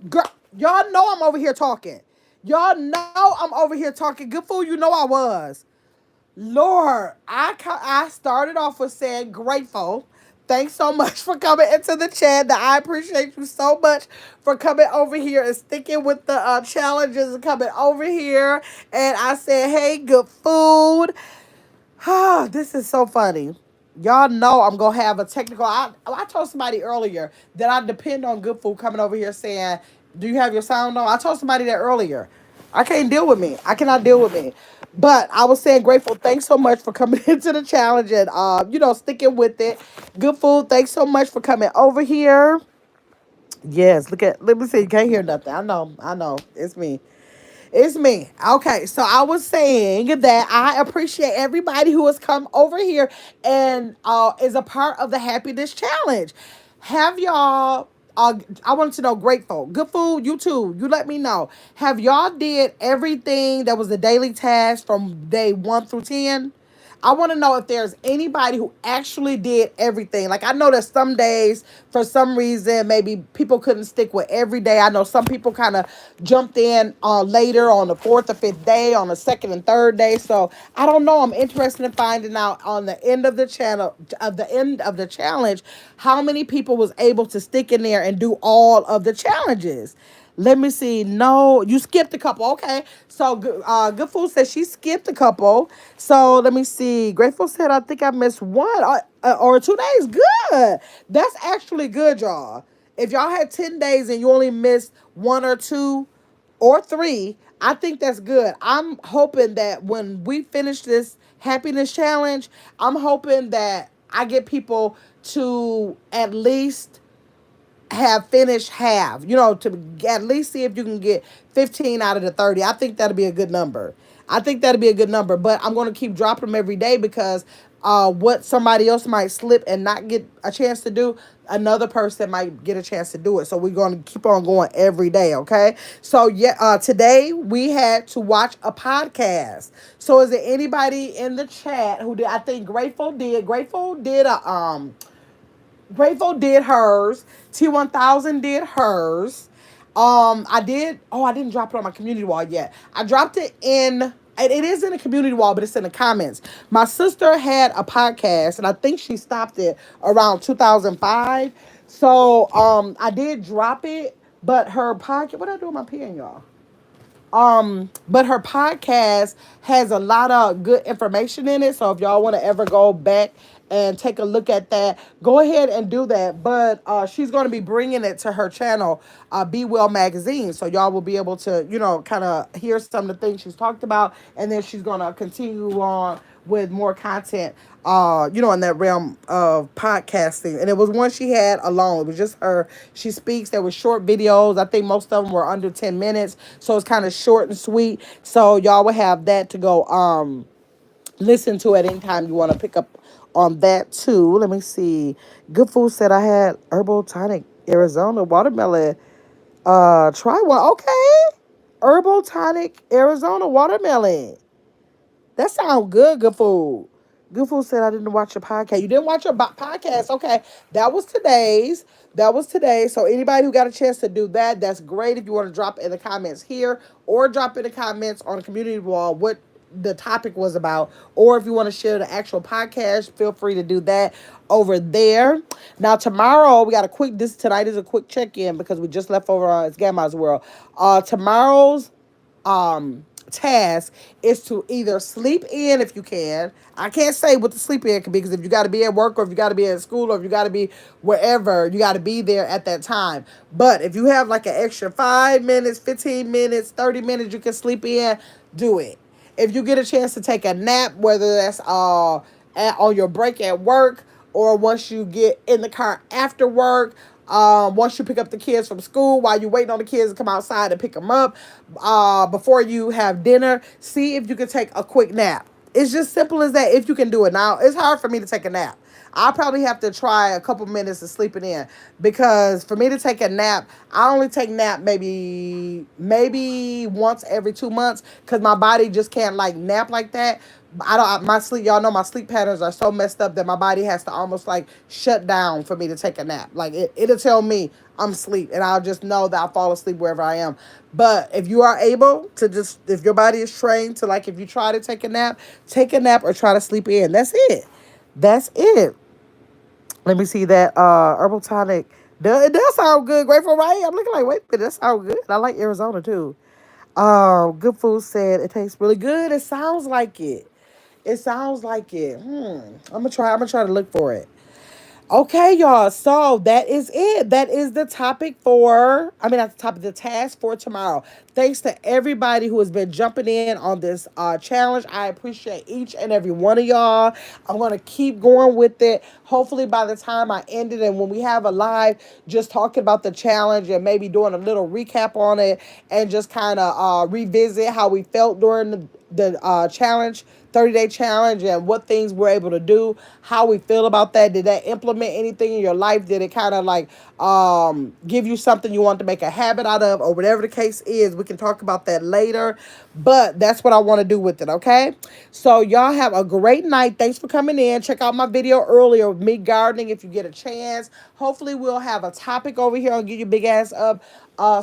Girl, y'all know I'm over here talking. Y'all know I'm over here talking. Good fool, you know I was. Lord, I started off with saying grateful. Thanks so much for coming into the chat. I appreciate you so much for coming over here and sticking with the challenges and coming over here. And I said, hey, good food. This is so funny. Y'all know I'm gonna have a technical. I told somebody earlier that I depend on good food coming over here saying, "Do you have your sound on?" I told somebody that earlier. I can't deal with me. I cannot deal with me. But I was saying grateful. Thanks so much for coming into the challenge and sticking with it. Good food. Thanks so much for coming over here. Yes, let me see. You can't hear nothing. I know. It's me. It's me. Okay, so I was saying that I appreciate everybody who has come over here and is a part of the happiness challenge. Have y'all? I wanted to know. Grateful, good food. You too. You let me know. Have y'all did everything that was the daily task from day 1 through 10? I want to know if there's anybody who actually did everything. Like, I know that some days, for some reason, maybe people couldn't stick with every day. I know some people kind of jumped in later on the fourth or fifth day, on the second and third day. So I don't know. I'm interested in finding out on the end of the channel, of the end of the challenge, how many people was able to stick in there and do all of the challenges. Let me see. No, you skipped a couple. Okay. So Good Food says she skipped a couple. So let me see. Grateful said, I think I missed one or 2 days. Good. That's actually good, y'all. If y'all had 10 days and you only missed one or two or three, I think that's good. I'm hoping that when we finish this happiness challenge, I'm hoping that I get people to at least have finished half, to at least see if you can get 15 out of the 30. I think that'll be a good number. I think that'll be a good number, but I'm going to keep dropping them every day because what somebody else might slip and not get a chance to do, another person might get a chance to do it. So we're going to keep on going every day, okay? So yeah, today we had to watch a podcast. So is there anybody in the chat who did? I think Grateful did hers. T1000 did hers. I didn't drop it on my community wall yet. I dropped it in, it is in the community wall, but it's in the comments. My sister had a podcast, and I think she stopped it around 2005. So, I did drop it, but her podcast, what did I do with my pen, y'all? But her podcast has a lot of good information in it. So if y'all want to ever go back and take a look at that, go ahead and do that. But she's going to be bringing it to her channel, Be Well Magazine. So y'all will be able to, kind of hear some of the things she's talked about. And then she's going to continue on with more content, in that realm of podcasting. And it was one she had alone. It was just her. She speaks. There were short videos. I think most of them were under 10 minutes. So it's kind of short and sweet. So y'all will have that to go listen to at any time you want to pick up on that too. Let me see. Good Food said I had herbal tonic Arizona watermelon. Try one. Okay. Herbal tonic Arizona watermelon. That sounds good, Good Food. Good Food said I didn't watch your podcast. You didn't watch your podcast. Okay. That was today's. That was today. So anybody who got a chance to do that, that's great. If you want to drop in the comments here or drop in the comments on the community wall what the topic was about, or if you want to share the actual podcast, feel free to do that over there. Now tomorrow we got a quick, this tonight is a quick check-in because we just left over on It's Gamma's World. Tomorrow's task is to either sleep in if you can. I can't say what the sleep in can be because if you got to be at work or if you got to be at school or if you got to be wherever, you got to be there at that time. But if you have like an extra 5 minutes, 15 minutes, 30 minutes you can sleep in, do it. If you get a chance to take a nap, whether that's on your break at work or once you get in the car after work, once you pick up the kids from school, while you're waiting on the kids to come outside and pick them up, before you have dinner, see if you can take a quick nap. It's just simple as that if you can do it. Now, it's hard for me to take a nap. I'll probably have to try a couple minutes of sleeping in because for me to take a nap, I only take nap maybe once every 2 months because my body just can't like nap like that. I don't my sleep, y'all know my sleep patterns are so messed up that my body has to almost like shut down for me to take a nap. Like it'll tell me I'm asleep and I'll just know that I'll fall asleep wherever I am. But if you are able to just, if your body is trained to, like, if you try to take a nap or try to sleep in. That's it. That's it. Let me see that herbal tonic. It does sound good. Grateful, right? I'm looking like, wait a minute, that sounds good. I like Arizona too. Good Food said it tastes really good. It sounds like it. It sounds like it. I'm gonna try. I'm gonna try to look for it. Okay, y'all. So that is it. That is the topic for, I mean, not the topic, the task for tomorrow. Thanks to everybody who has been jumping in on this challenge. I appreciate each and every one of y'all. I'm going to keep going with it. Hopefully, by the time I end it and when we have a live, just talking about the challenge and maybe doing a little recap on it and just kind of revisit how we felt during the challenge, 30-day challenge, and what things we're able to do, how we feel about that. Did that implement anything in your life? Did it kind of like give you something you want to make a habit out of, or whatever the case is? We can talk about that later, but that's what I want to do with it. Okay, so y'all have a great night. Thanks for coming in. Check out my video earlier of me gardening if you get a chance. Hopefully we'll have a topic over here. I'll give you big ass up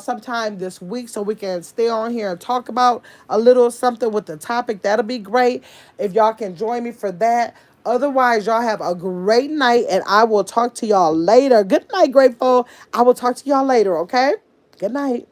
sometime this week so we can stay on here and talk about a little something with the topic. That'll be great if y'all can join me for that. Otherwise, y'all have a great night and I will talk to y'all later. Good night, Grateful. I will talk to y'all later, okay? Good night.